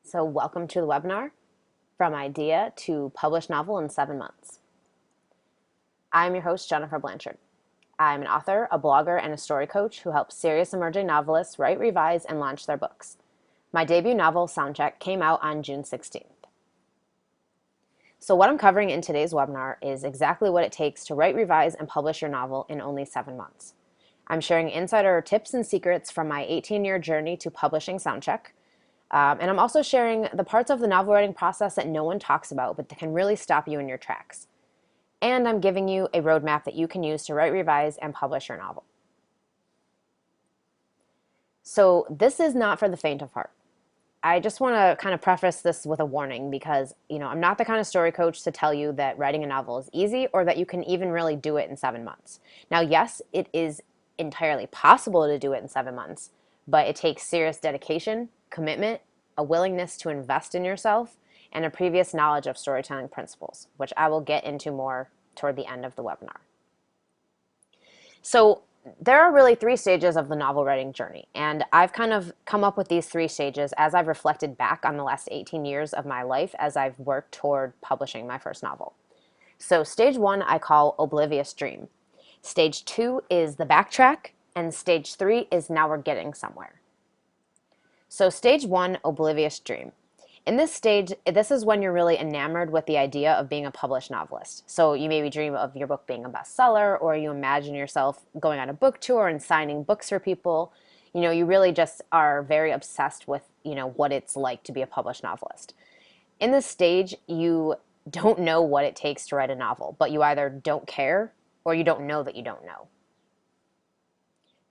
So welcome to the webinar, From Idea to Published Novel in 7 Months. I'm your host, Jennifer Blanchard. I'm an author, a blogger, and a story coach who helps serious emerging novelists write, revise, and launch their books. My debut novel, Soundcheck, came out on June 16th. So what I'm covering in today's webinar is exactly what it takes to write, revise, and publish your novel in only 7 months. I'm sharing insider tips and secrets from my 18-year journey to publishing Soundcheck. And I'm also sharing the parts of the novel writing process that no one talks about, but that can really stop you in your tracks. And I'm giving you a roadmap that you can use to write, revise, and publish your novel. So this is not for the faint of heart. I just want to kind of preface this with a warning because, I'm not the kind of story coach to tell you that writing a novel is easy or that you can even really do it in 7 months. Now, yes, it is entirely possible to do it in 7 months, but it takes serious dedication, commitment, a willingness to invest in yourself, and a previous knowledge of storytelling principles, which I will get into more toward the end of the webinar. So there are really 3 stages of the novel writing journey, and I've kind of come up with these 3 stages as I've reflected back on the last 18 years of my life as I've worked toward publishing my first novel. So stage 1 I call oblivious dream. Stage 2 is the backtrack, and stage 3 is now we're getting somewhere. So stage 1, oblivious dream. In this stage, this is when you're really enamored with the idea of being a published novelist. So you maybe dream of your book being a bestseller, or you imagine yourself going on a book tour and signing books for people. You really just are very obsessed with, what it's like to be a published novelist. In this stage, you don't know what it takes to write a novel, but you either don't care or you don't know that you don't know.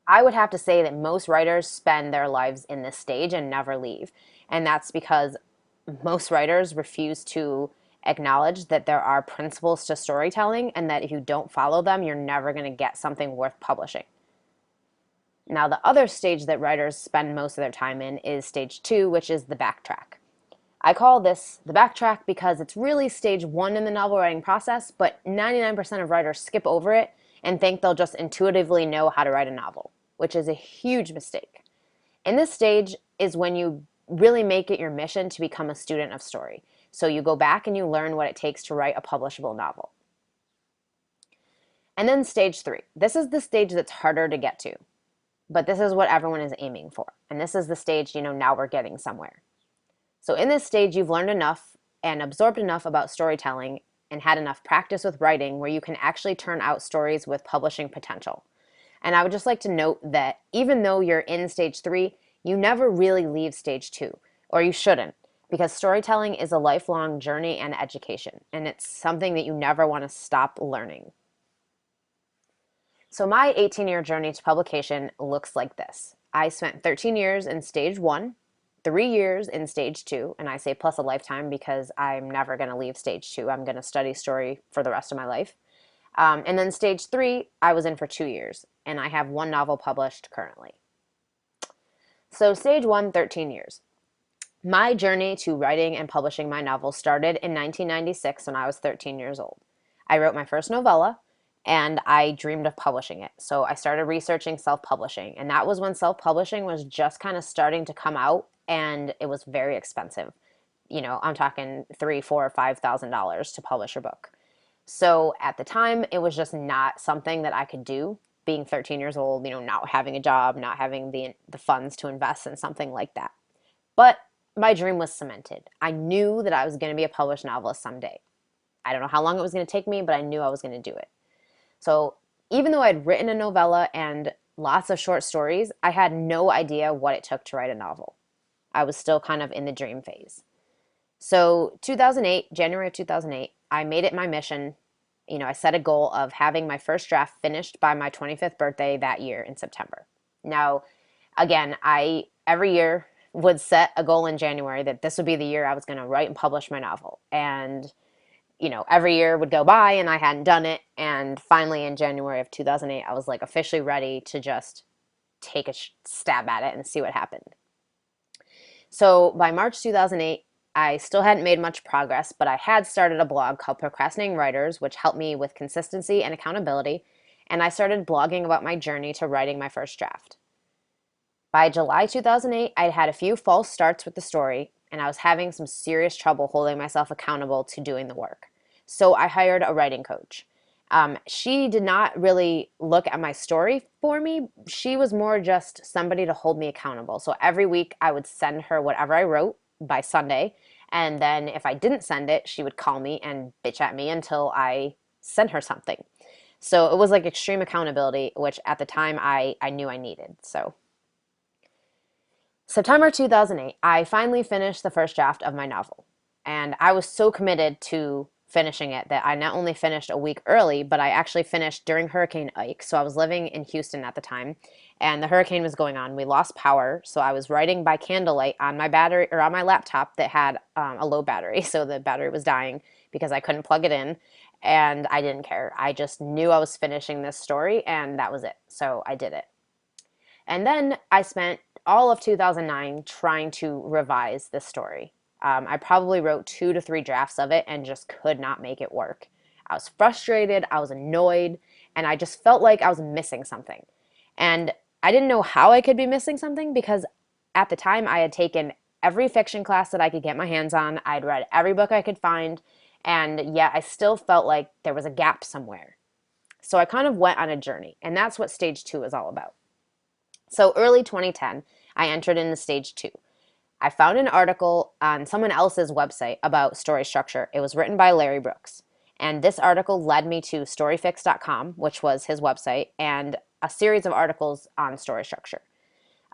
I would have to say that most writers spend their lives in this stage and never leave. And that's because most writers refuse to acknowledge that there are principles to storytelling and that if you don't follow them, you're never going to get something worth publishing. Now, the other stage that writers spend most of their time in is stage 2, which is the backtrack. I call this the backtrack because it's really stage 1 in the novel writing process, but 99% of writers skip over it and think they'll just intuitively know how to write a novel, which is a huge mistake. In this stage is when you really make it your mission to become a student of story. So you go back and you learn what it takes to write a publishable novel. And then stage 3. This is the stage that's harder to get to, but this is what everyone is aiming for. And this is the stage, now we're getting somewhere. So in this stage, you've learned enough and absorbed enough about storytelling and had enough practice with writing where you can actually turn out stories with publishing potential. And I would just like to note that even though you're in stage 3, you never really leave stage 2, or you shouldn't, because storytelling is a lifelong journey and education, and it's something that you never want to stop learning. So my 18-year journey to publication looks like this. I spent 13 years in stage 1, 3 years in stage 2, and I say plus a lifetime because I'm never going to leave stage 2. I'm going to study story for the rest of my life. And then stage 3, I was in for 2 years, and I have 1 novel published currently. So stage 1, 13 years. My journey to writing and publishing my novel started in 1996 when I was 13 years old. I wrote my first novella, and I dreamed of publishing it. So I started researching self-publishing, and that was when self-publishing was just kind of starting to come out, and it was very expensive. I'm talking $3,000, $4,000, or $5,000 to publish a book. So at the time, it was just not something that I could do, being 13 years old, not having a job, not having the funds to invest in something like that. But my dream was cemented. I knew that I was going to be a published novelist someday. I don't know how long it was going to take me, but I knew I was going to do it. So even though I'd written a novella and lots of short stories, I had no idea what it took to write a novel. I was still kind of in the dream phase. So January of 2008, I made it my mission. I set a goal of having my first draft finished by my 25th birthday that year in September. Now, again, I every year would set a goal in January that this would be the year I was going to write and publish my novel. And, every year would go by and I hadn't done it. And finally in January of 2008, I was like officially ready to just take a stab at it and see what happened. So by March 2008, I still hadn't made much progress, but I had started a blog called Procrastinating Writers, which helped me with consistency and accountability, and I started blogging about my journey to writing my first draft. By July 2008, I'd had a few false starts with the story, and I was having some serious trouble holding myself accountable to doing the work. So I hired a writing coach. She did not really look at my story for me. She was more just somebody to hold me accountable. So every week I would send her whatever I wrote by Sunday. And then if I didn't send it, she would call me and bitch at me until I sent her something. So it was like extreme accountability, which at the time I knew I needed. So September 2008, I finally finished the first draft of my novel. And I was so committed to finishing it that I not only finished a week early, but I actually finished during Hurricane Ike. So I was living in Houston at the time, and the hurricane was going on. We lost power, so I was writing by candlelight on my battery or on my laptop that had a low battery. So the battery was dying because I couldn't plug it in, and I didn't care. I just knew I was finishing this story, and that was it. So I did it. And then I spent all of 2009 trying to revise this story. I probably wrote 2 to 3 drafts of it and just could not make it work. I was frustrated, I was annoyed, and I just felt like I was missing something. And I didn't know how I could be missing something because at the time I had taken every fiction class that I could get my hands on. I'd read every book I could find, and yet I still felt like there was a gap somewhere. So I kind of went on a journey, and that's what stage 2 is all about. So early 2010, I entered into stage 2. I found an article on someone else's website about story structure. It was written by Larry Brooks. And this article led me to storyfix.com, which was his website, and a series of articles on story structure.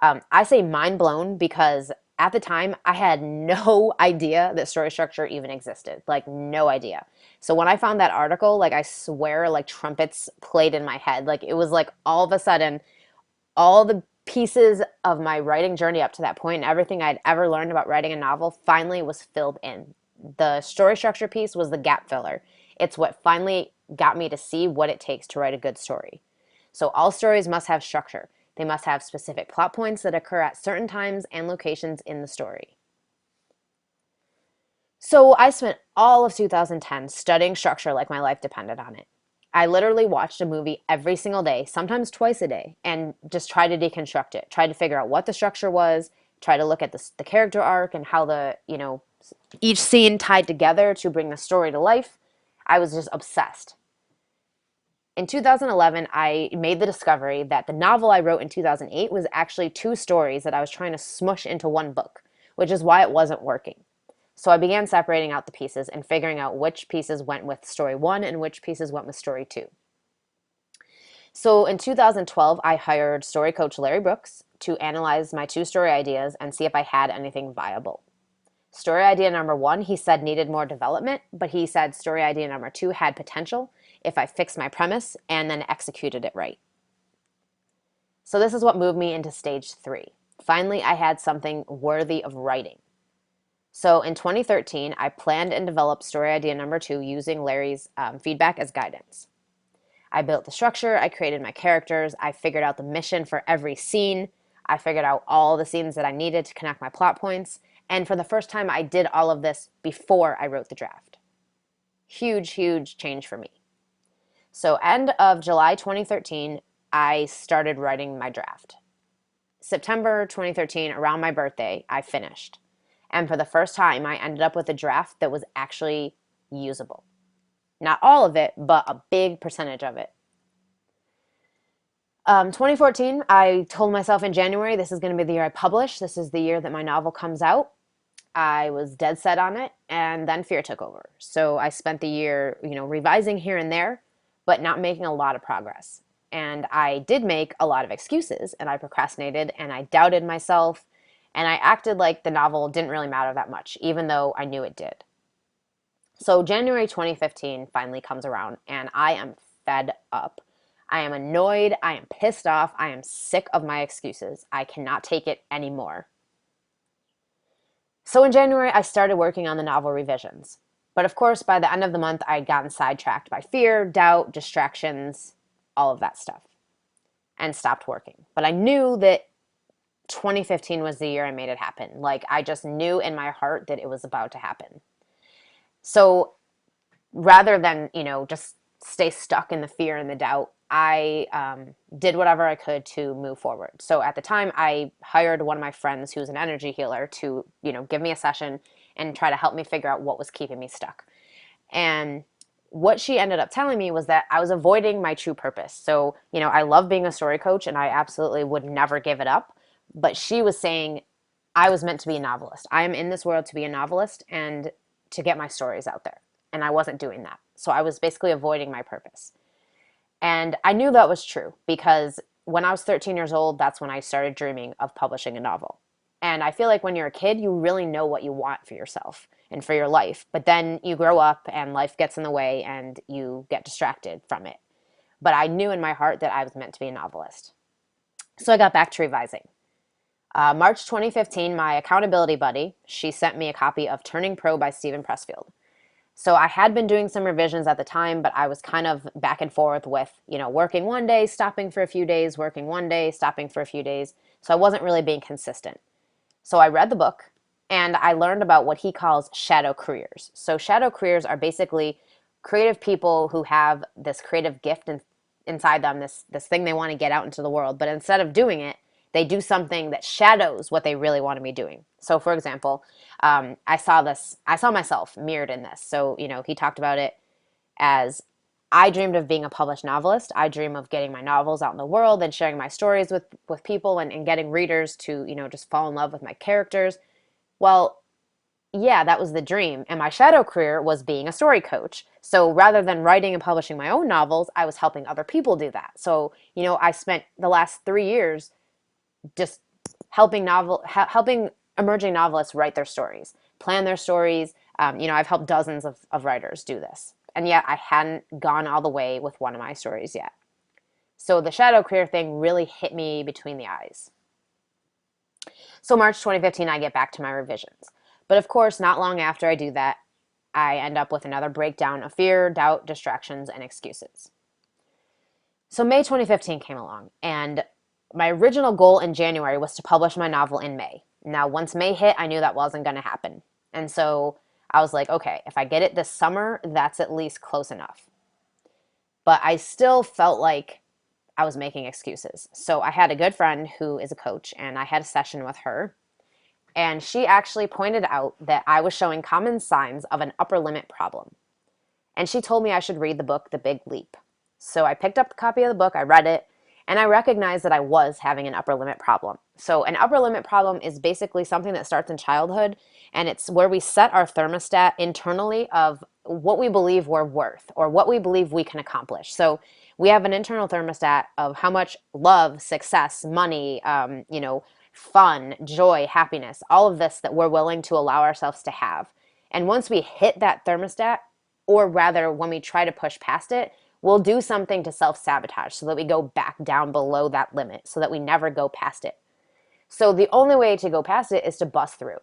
I say mind blown because at the time I had no idea that story structure even existed, like no idea. So when I found that article, like I swear like trumpets played in my head. Like it was like all of a sudden all the pieces of my writing journey up to that point and everything I'd ever learned about writing a novel finally was filled in. The story structure piece was the gap filler. It's what finally got me to see what it takes to write a good story. So all stories must have structure. They must have specific plot points that occur at certain times and locations in the story. So I spent all of 2010 studying structure like my life depended on it. I literally watched a movie every single day, sometimes twice a day, and just tried to deconstruct it, tried to figure out what the structure was, try to look at the character arc and how each scene tied together to bring the story to life. I was just obsessed. In 2011, I made the discovery that the novel I wrote in 2008 was actually 2 stories that I was trying to smush into one book, which is why it wasn't working. So I began separating out the pieces and figuring out which pieces went with story 1 and which pieces went with story 2. So in 2012, I hired story coach Larry Brooks to analyze my 2 story ideas and see if I had anything viable. Story idea number 1, he said needed more development, but he said story idea number 2 had potential if I fixed my premise and then executed it right. So this is what moved me into stage 3. Finally, I had something worthy of writing. So in 2013, I planned and developed story idea number 2 using Larry's feedback as guidance. I built the structure, I created my characters, I figured out the mission for every scene, I figured out all the scenes that I needed to connect my plot points, and for the first time I did all of this before I wrote the draft. Huge, huge change for me. So end of July 2013, I started writing my draft. September 2013, around my birthday, I finished. And for the first time, I ended up with a draft that was actually usable. Not all of it, but a big percentage of it. 2014, I told myself in January, this is going to be the year I publish. This is the year that my novel comes out. I was dead set on it, and then fear took over. So I spent the year, revising here and there, but not making a lot of progress. And I did make a lot of excuses, and I procrastinated, and I doubted myself, and I acted like the novel didn't really matter that much, even though I knew it did. So January 2015 finally comes around, and I am fed up. I am annoyed, I am pissed off, I am sick of my excuses. I cannot take it anymore. So in January, I started working on the novel revisions. But of course, by the end of the month, I had gotten sidetracked by fear, doubt, distractions, all of that stuff, and stopped working. But I knew that 2015 was the year I made it happen. Like, I just knew in my heart that it was about to happen. So rather than, just stay stuck in the fear and the doubt, I did whatever I could to move forward. So at the time, I hired one of my friends who's an energy healer to, give me a session and try to help me figure out what was keeping me stuck. And what she ended up telling me was that I was avoiding my true purpose. So, I love being a story coach and I absolutely would never give it up. But she was saying I was meant to be a novelist. I am in this world to be a novelist and to get my stories out there. And I wasn't doing that. So I was basically avoiding my purpose. And I knew that was true because when I was 13 years old, that's when I started dreaming of publishing a novel. And I feel like when you're a kid, you really know what you want for yourself and for your life. But then you grow up and life gets in the way and you get distracted from it. But I knew in my heart that I was meant to be a novelist. So I got back to revising. March 2015, my accountability buddy, she sent me a copy of Turning Pro by Stephen Pressfield. So I had been doing some revisions at the time, but I was kind of back and forth with, working one day, stopping for a few days, working one day, stopping for a few days. So I wasn't really being consistent. So I read the book and I learned about what he calls shadow careers. So shadow careers are basically creative people who have this creative gift inside them, this thing they want to get out into the world. But instead of doing it, they do something that shadows what they really want to be doing. So for example, I saw myself mirrored in this. So, he talked about it as I dreamed of being a published novelist. I dream of getting my novels out in the world and sharing my stories with people and getting readers to, just fall in love with my characters. Well, yeah, that was the dream. And my shadow career was being a story coach. So rather than writing and publishing my own novels, I was helping other people do that. So, I spent the last 3 years just helping emerging novelists write their stories, plan their stories. I've helped dozens of writers do this. And yet I hadn't gone all the way with one of my stories yet. So the shadow career thing really hit me between the eyes. So March 2015, I get back to my revisions. But of course, not long after I do that, I end up with another breakdown of fear, doubt, distractions, and excuses. So May 2015 came along, and my original goal in January was to publish my novel in May. Now, once May hit, I knew that wasn't going to happen. And so I was like, okay, if I get it this summer, that's at least close enough. But I still felt like I was making excuses. So I had a good friend who is a coach, and I had a session with her. And she actually pointed out that I was showing common signs of an upper limit problem. And she told me I should read the book, The Big Leap. So I picked up the copy of the book, I read it, and I recognized that I was having an upper limit problem. So an upper limit problem is basically something that starts in childhood, and it's where we set our thermostat internally of what we believe we're worth or what we believe we can accomplish. So we have an internal thermostat of how much love, success, money, fun, joy, happiness, all of this that we're willing to allow ourselves to have. And once we hit that thermostat, or rather when we try to push past it, we'll do something to self-sabotage so that we go back down below that limit so that we never go past it. So the only way to go past it is to bust through.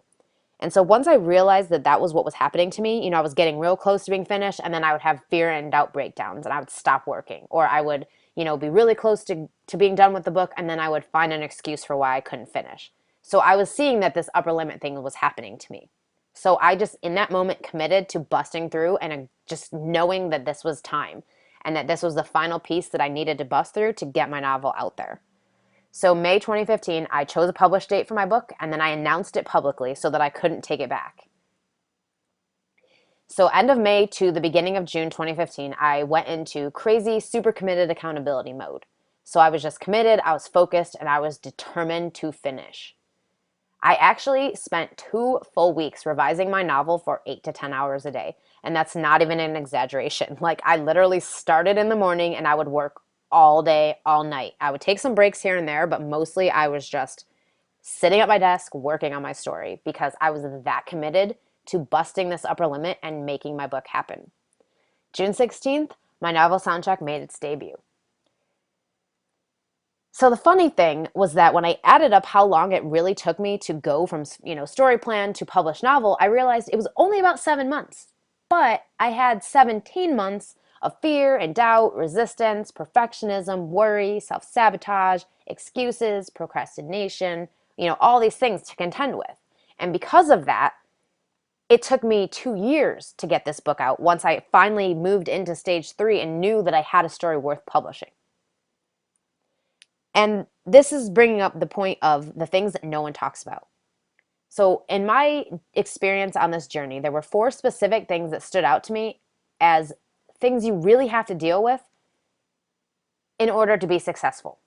And so once I realized that that was what was happening to me, I was getting real close to being finished, and then I would have fear and doubt breakdowns and I would stop working, or I would, be really close to being done with the book, and then I would find an excuse for why I couldn't finish. So I was seeing that this upper limit thing was happening to me. So I just, in that moment, committed to busting through and just knowing that this was time and that this was the final piece that I needed to bust through to get my novel out there. So May 2015, I chose a publish date for my book, and then I announced it publicly so that I couldn't take it back. So end of May to the beginning of June 2015, I went into crazy, super committed accountability mode. So I was just committed, I was focused, and I was determined to finish. I actually spent 2 full weeks revising my novel for 8 to 10 hours a day. And that's not even an exaggeration. Like, I literally started in the morning and I would work all day, all night. I would take some breaks here and there, but mostly I was just sitting at my desk working on my story because I was that committed to busting this upper limit and making my book happen. June 16th, my novel soundtrack made its debut. So the funny thing was that when I added up how long it really took me to go from, story plan to published novel, I realized it was only about 7 months. But I had 17 months of fear and doubt, resistance, perfectionism, worry, self-sabotage, excuses, procrastination, all these things to contend with. And because of that, it took me 2 years to get this book out once I finally moved into stage 3 and knew that I had a story worth publishing. And this is bringing up the point of the things that no one talks about. So, in my experience on this journey, there were 4 specific things that stood out to me as things you really have to deal with in order to be successful.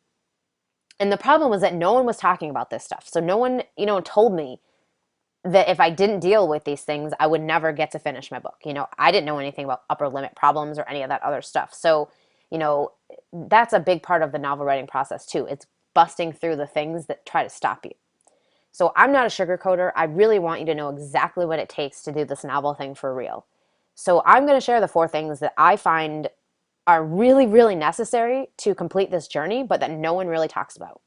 And the problem was that no one was talking about this stuff. So, no one, told me that if I didn't deal with these things, I would never get to finish my book. I didn't know anything about upper limit problems or any of that other stuff. So, that's a big part of the novel writing process too. It's busting through the things that try to stop you. So I'm not a sugarcoater. I really want you to know exactly what it takes to do this novel thing for real. So I'm going to share the 4 things that I find are really, really necessary to complete this journey, but that no one really talks about.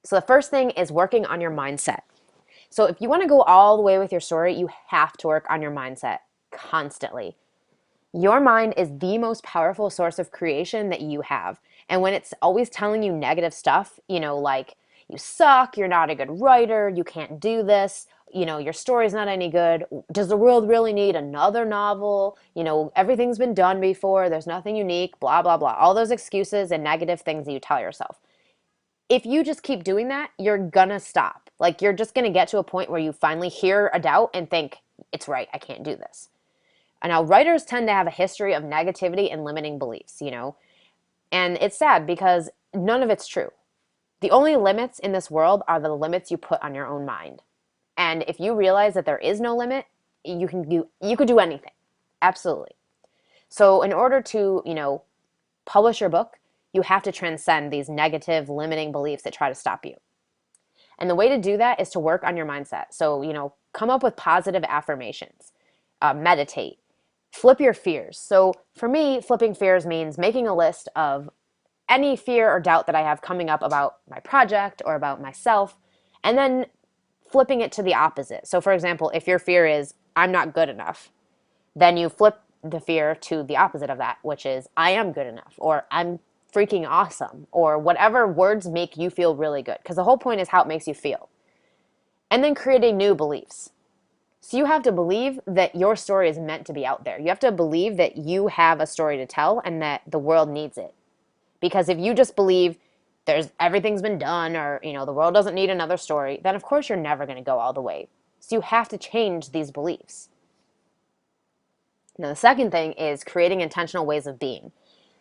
So the first thing is working on your mindset. So if you want to go all the way with your story, you have to work on your mindset constantly. Your mind is the most powerful source of creation that you have. And when it's always telling you negative stuff, like you suck, you're not a good writer, you can't do this, your story's not any good, does the world really need another novel? Everything's been done before, there's nothing unique, blah, blah, blah. All those excuses and negative things that you tell yourself. If you just keep doing that, you're gonna stop. Like, you're just gonna get to a point where you finally hear a doubt and think, it's right, I can't do this. And now writers tend to have a history of negativity and limiting beliefs, and it's sad because none of it's true. The only limits in this world are the limits you put on your own mind. And if you realize that there is no limit, you could do anything. Absolutely. So in order to, publish your book, you have to transcend these negative limiting beliefs that try to stop you. And the way to do that is to work on your mindset. So, come up with positive affirmations, meditate, flip your fears. So for me, flipping fears means making a list of any fear or doubt that I have coming up about my project or about myself, and then flipping it to the opposite. So for example, if your fear is, I'm not good enough, then you flip the fear to the opposite of that, which is, I am good enough, or I'm freaking awesome, or whatever words make you feel really good. Because the whole point is how it makes you feel. And then creating new beliefs. So you have to believe that your story is meant to be out there. You have to believe that you have a story to tell and that the world needs it. Because if you just believe everything's been done, or the world doesn't need another story, then of course you're never going to go all the way. So you have to change these beliefs. Now the second thing is creating intentional ways of being.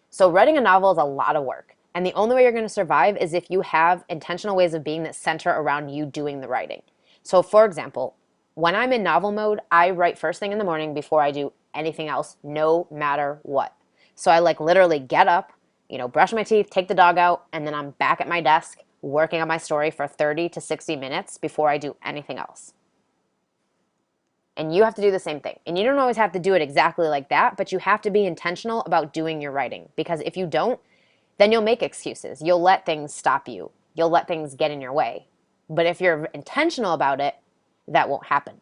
So writing a novel is a lot of work, and the only way you're going to survive is if you have intentional ways of being that center around you doing the writing. So for example, when I'm in novel mode, I write first thing in the morning before I do anything else, no matter what. So I literally get up, brush my teeth, take the dog out, and then I'm back at my desk working on my story for 30 to 60 minutes before I do anything else. And you have to do the same thing. And you don't always have to do it exactly like that, but you have to be intentional about doing your writing. Because if you don't, then you'll make excuses. You'll let things stop you. You'll let things get in your way. But if you're intentional about it, that won't happen.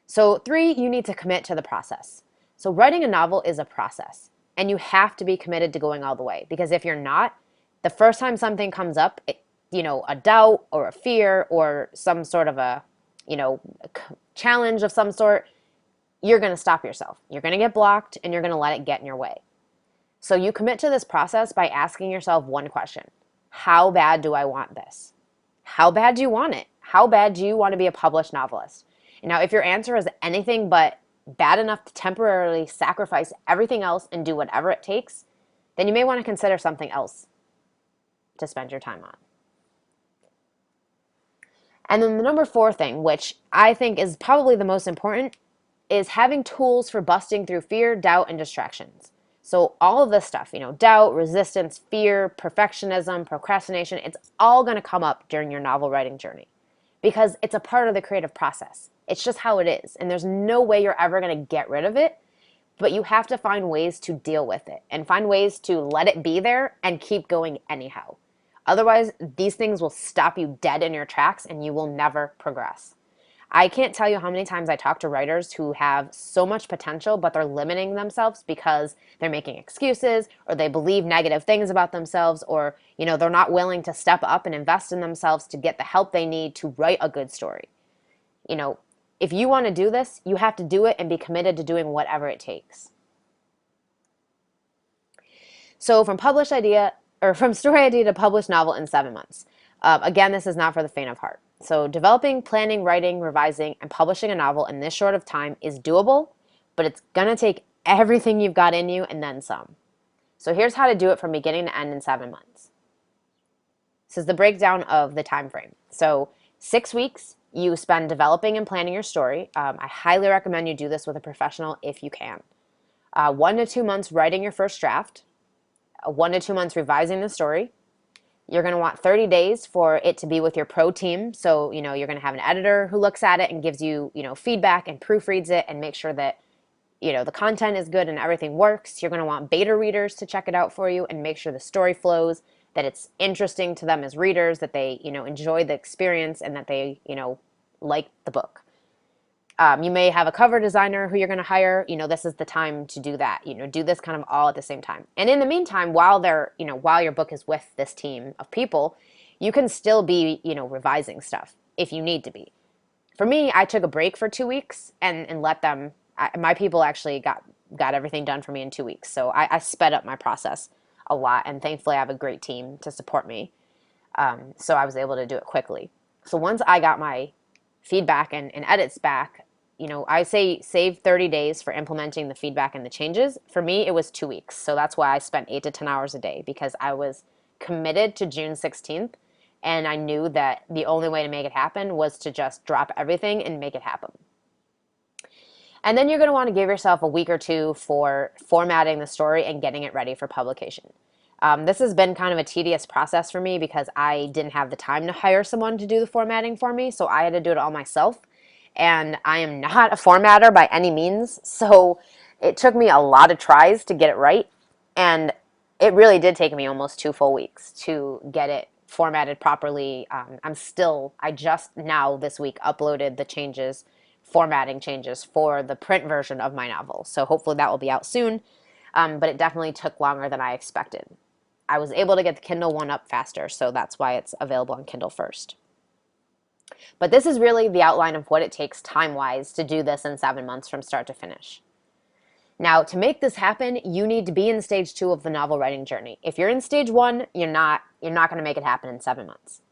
So 3, you need to commit to the process. So writing a novel is a process. And you have to be committed to going all the way. Because if you're not, the first time something comes up, a doubt or a fear or some sort of a challenge of some sort, you're going to stop yourself. You're going to get blocked and you're going to let it get in your way. So you commit to this process by asking yourself one question. How bad do I want this? How bad do you want it? How bad do you want to be a published novelist? And now, if your answer is anything but bad enough to temporarily sacrifice everything else and do whatever it takes, then you may want to consider something else to spend your time on. And then the number 4 thing, which I think is probably the most important, is having tools for busting through fear, doubt, and distractions. So all of this stuff, doubt, resistance, fear, perfectionism, procrastination, it's all going to come up during your novel writing journey because it's a part of the creative process. It's just how it is. And there's no way you're ever going to get rid of it, but you have to find ways to deal with it and find ways to let it be there and keep going anyhow. Otherwise, these things will stop you dead in your tracks and you will never progress. I can't tell you how many times I talk to writers who have so much potential, but they're limiting themselves because they're making excuses or they believe negative things about themselves, or, they're not willing to step up and invest in themselves to get the help they need to write a good story. If you want to do this, you have to do it and be committed to doing whatever it takes. So from published idea or from story idea to published novel in 7 months. Again, this is not for the faint of heart. So developing, planning, writing, revising, and publishing a novel in this short of time is doable, but it's gonna take everything you've got in you and then some. So here's how to do it from beginning to end in 7 months. This is the breakdown of the time frame. So 6 weeks you spend developing and planning your story. I highly recommend you do this with a professional if you can. 1 to 2 months writing your first draft. 1 to 2 months revising the story. You're going to want 30 days for it to be with your pro team. So, you're going to have an editor who looks at it and gives you, feedback and proofreads it and make sure that, the content is good and everything works. You're going to want beta readers to check it out for you and make sure the story flows, that it's interesting to them as readers, that they, enjoy the experience and that they, like the book. You may have a cover designer who you're going to hire. This is the time to do that. Do this kind of all at the same time. And in the meantime, while while your book is with this team of people, you can still be, revising stuff if you need to be. For me, I took a break for 2 weeks and let them. My people actually got everything done for me in 2 weeks. So I sped up my process a lot, and thankfully I have a great team to support me. So I was able to do it quickly. So once I got my feedback and edits back, I say save 30 days for implementing the feedback and the changes. For me, it was 2 weeks. So that's why I spent 8 to 10 hours a day, because I was committed to June 16th. And I knew that the only way to make it happen was to just drop everything and make it happen. And then you're going to want to give yourself a week or two for formatting the story and getting it ready for publication. This has been kind of a tedious process for me because I didn't have the time to hire someone to do the formatting for me, so I had to do it all myself. And I am not a formatter by any means, so it took me a lot of tries to get it right. And it really did take me almost 2 full weeks to get it formatted properly. I just now this week uploaded the changes, formatting changes for the print version of my novel. So hopefully that will be out soon, but it definitely took longer than I expected. I was able to get the Kindle one up faster, so that's why it's available on Kindle first. But this is really the outline of what it takes time-wise to do this in 7 months from start to finish. Now, to make this happen, you need to be in stage 2 of the novel writing journey. If you're in stage 1, you're not going to make it happen in 7 months.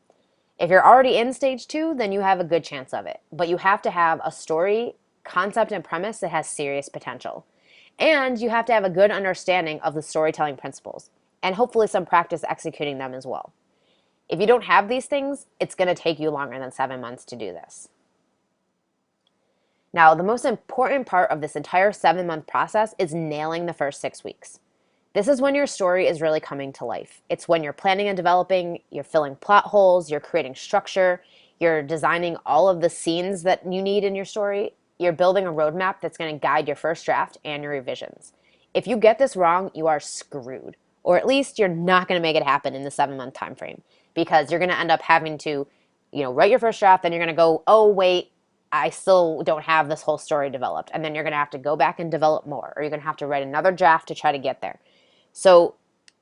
If you're already in stage 2, then you have a good chance of it. But you have to have a story, concept, and premise that has serious potential. And you have to have a good understanding of the storytelling principles, and hopefully some practice executing them as well. If you don't have these things, it's going to take you longer than 7 months to do this. Now, the most important part of this entire 7-month process is nailing the first 6 weeks. This is when your story is really coming to life. It's when you're planning and developing, you're filling plot holes, you're creating structure, you're designing all of the scenes that you need in your story, you're building a roadmap that's going to guide your first draft and your revisions. If you get this wrong, you are screwed. Or at least you're not going to make it happen in the 7-month time frame, because you're going to end up having to, write your first draft, then you're going to go, oh, wait, I still don't have this whole story developed. And then you're going to have to go back and develop more, or you're going to have to write another draft to try to get there. So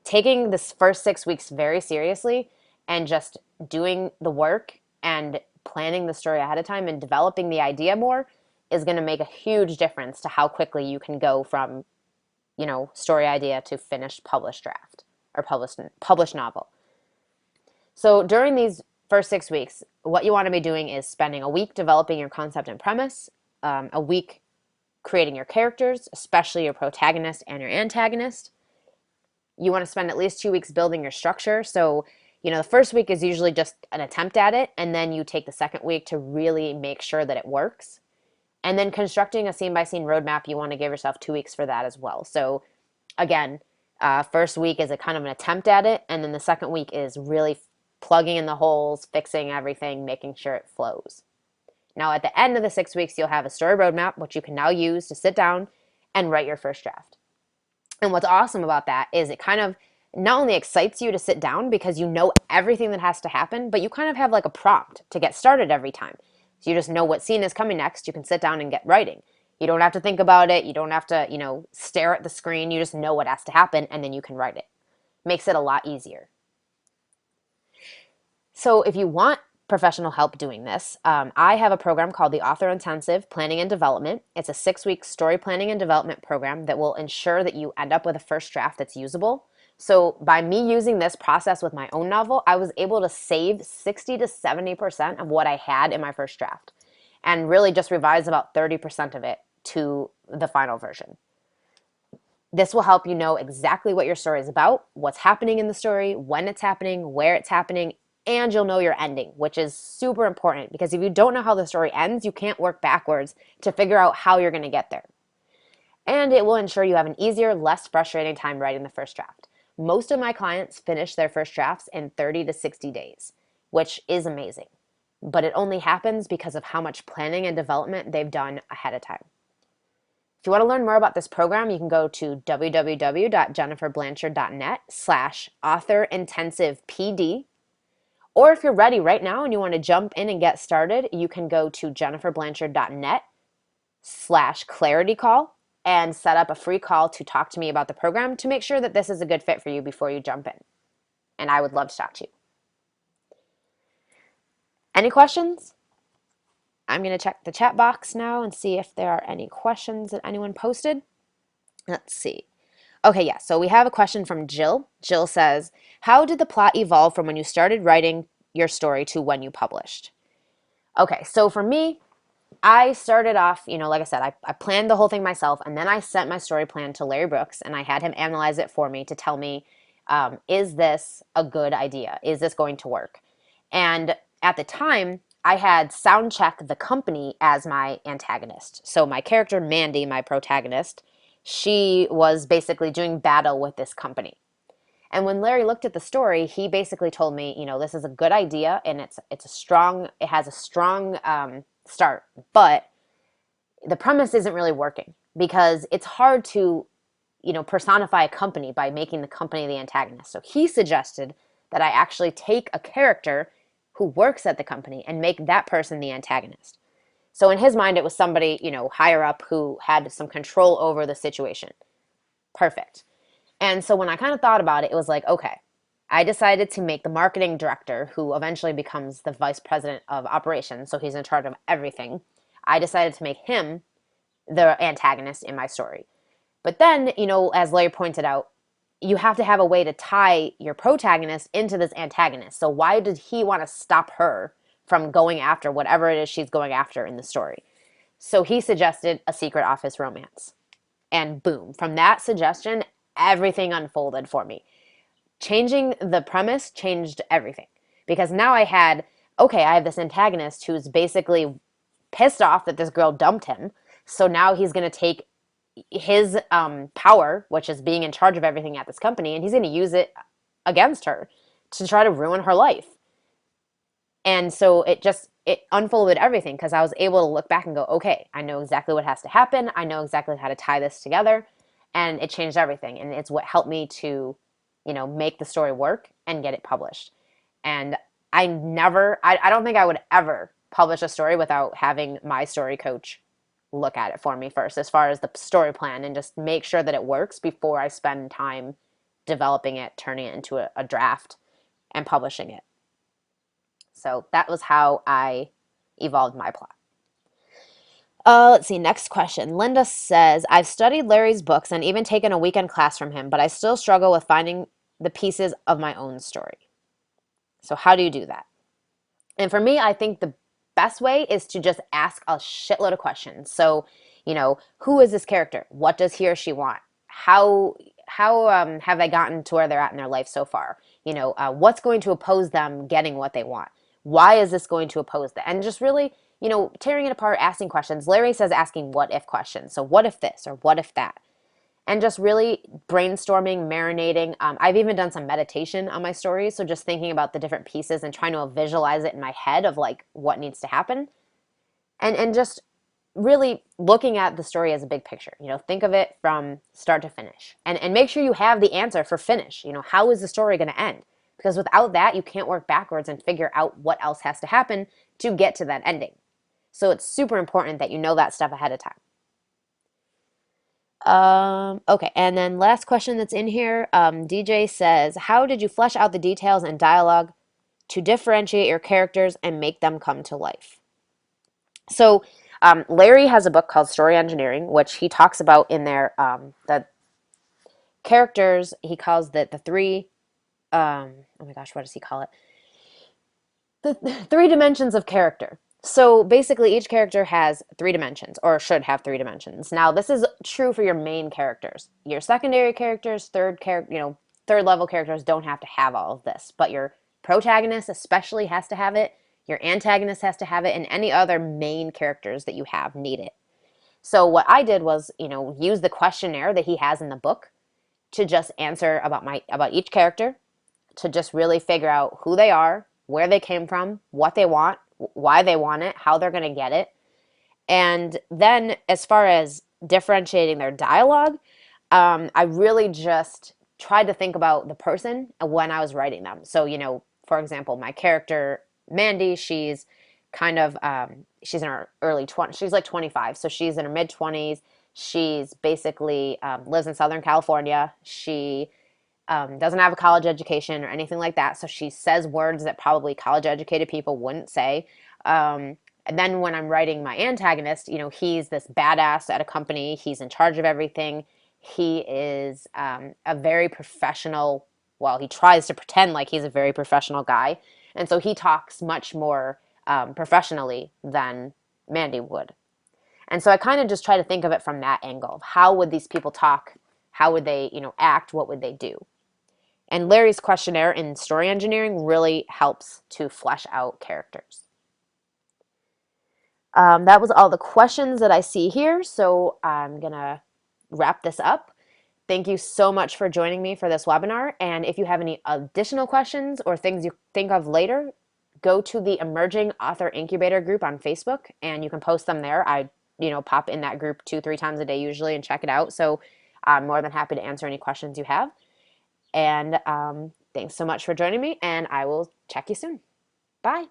taking this first 6 weeks very seriously and just doing the work and planning the story ahead of time and developing the idea more is going to make a huge difference to how quickly you can go from, story idea to finished published draft or published novel. So during these first 6 weeks, what you want to be doing is spending a week developing your concept and premise, a week creating your characters, especially your protagonist and your antagonist. You want to spend at least 2 weeks building your structure. So, the first week is usually just an attempt at it, and then you take the second week to really make sure that it works. And then constructing a scene-by-scene roadmap, you want to give yourself 2 weeks for that as well. So again, first week is a kind of an attempt at it, and then the second week is really plugging in the holes, fixing everything, making sure it flows. Now at the end of the 6 weeks, you'll have a story roadmap, which you can now use to sit down and write your first draft. And what's awesome about that is it kind of not only excites you to sit down because you know everything that has to happen, but you kind of have like a prompt to get started every time. So you just know what scene is coming next. You can sit down and get writing. You don't have to think about it. You don't have to, stare at the screen. You just know what has to happen, and then you can write it. Makes it a lot easier. So if you want professional help doing this, I have a program called the Author Intensive Planning and Development. It's a 6-week story planning and development program that will ensure that you end up with a first draft that's usable So by me using this process with my own novel, I was able to save 60 to 70% of what I had in my first draft and really just revise about 30% of it to the final version. This will help you know exactly what your story is about, what's happening in the story, when it's happening, where it's happening, and you'll know your ending, which is super important because if you don't know how the story ends, you can't work backwards to figure out how you're going to get there. And it will ensure you have an easier, less frustrating time writing the first draft. Most of my clients finish their first drafts in 30 to 60 days, which is amazing. But it only happens because of how much planning and development they've done ahead of time. If you want to learn more about this program, you can go to www.jenniferblanchard.net/author-intensive-PD. Or if you're ready right now and you want to jump in and get started, you can go to jenniferblanchard.net/clarity call and set up a free call to talk to me about the program to make sure that this is a good fit for you before you jump in. And I would love to talk to you. Any questions? I'm going to check the chat box now and see if there are any questions that anyone posted. Let's see. Okay, yeah, so we have a question from Jill. Jill says, how did the plot evolve from when you started writing your story to when you published? Okay, so for me, I started off, like I said, I planned the whole thing myself, and then I sent my story plan to Larry Brooks, and I had him analyze it for me to tell me, is this a good idea? Is this going to work? And at the time, I had soundchecked the company as my antagonist. So my character, Mandy, my protagonist, she was basically doing battle with this company. And when Larry looked at the story, he basically told me, this is a good idea, and it has a strong start, but the premise isn't really working because it's hard to, personify a company by making the company the antagonist. So he suggested that I actually take a character who works at the company and make that person the antagonist. So in his mind, it was somebody, higher up who had some control over the situation. Perfect. And so when I kind of thought about it, it was like, okay, I decided to make the marketing director, who eventually becomes the vice president of operations, so he's in charge of everything. I decided to make him the antagonist in my story. But then, as Larry pointed out, you have to have a way to tie your protagonist into this antagonist. So why did he want to stop her from going after whatever it is she's going after in the story? So he suggested a secret office romance. And boom, from that suggestion, everything unfolded for me. Changing the premise changed everything. Because now I have this antagonist who's basically pissed off that this girl dumped him. So now he's going to take his power, which is being in charge of everything at this company, and he's going to use it against her to try to ruin her life. And so it unfolded everything because I was able to look back and go, okay, I know exactly what has to happen. I know exactly how to tie this together, and it changed everything. And it's what helped me to, make the story work and get it published. And I don't think I would ever publish a story without having my story coach look at it for me first, as far as the story plan, and just make sure that it works before I spend time developing it, turning it into a draft, and publishing it. So that was how I evolved my plot. Let's see, next question. Linda says, I've studied Larry's books and even taken a weekend class from him, but I still struggle with finding the pieces of my own story. So how do you do that? And for me, I think the best way is to just ask a shitload of questions. So, who is this character? What does he or she want? How have they gotten to where they're at in their life so far? What's going to oppose them getting what they want? Why is this going to oppose that? And just really, tearing it apart, asking questions. Larry says asking what if questions. So what if this or what if that? And just really brainstorming, marinating. I've even done some meditation on my stories. So just thinking about the different pieces and trying to visualize it in my head of like what needs to happen. And just really looking at the story as a big picture. Think of it from start to finish. And make sure you have the answer for finish. How is the story going to end? Because without that, you can't work backwards and figure out what else has to happen to get to that ending. So it's super important that you know that stuff ahead of time. Okay, and then last question that's in here, DJ says, how did you flesh out the details and dialogue to differentiate your characters and make them come to life? So Larry has a book called Story Engineering, which he talks about in there, the characters, he calls the three, oh my gosh, what does he call it? The three dimensions of character. So basically, each character has three dimensions, or should have three dimensions. Now, this is true for your main characters. Your secondary characters, third level characters don't have to have all of this, but your protagonist especially has to have it. Your antagonist has to have it, and any other main characters that you have need it. So what I did was, use the questionnaire that he has in the book to just answer about each character, to just really figure out who they are, where they came from, what they want, why they want it, how they're going to get it. And then, as far as differentiating their dialogue, I really just tried to think about the person when I was writing them. So, for example, my character, Mandy, she's kind of, she's in her early 20s. She's like 25. So she's in her mid 20s. She's basically lives in Southern California. She doesn't have a college education or anything like that. So she says words that probably college educated people wouldn't say. And then when I'm writing my antagonist, he's this badass at a company. He's in charge of everything. He is a very professional, well, he tries to pretend like he's a very professional guy. And so he talks much more professionally than Mandy would. And so I kind of just try to think of it from that angle. How would these people talk? How would they, act? What would they do? And Larry's questionnaire in story engineering really helps to flesh out characters. That was all the questions that I see here, so I'm going to wrap this up. Thank you so much for joining me for this webinar, and if you have any additional questions or things you think of later, go to the Emerging Author Incubator group on Facebook, and you can post them there. I pop in that group 2-3 times a day usually and check it out, so I'm more than happy to answer any questions you have. And thanks so much for joining me, and I will check you soon. Bye.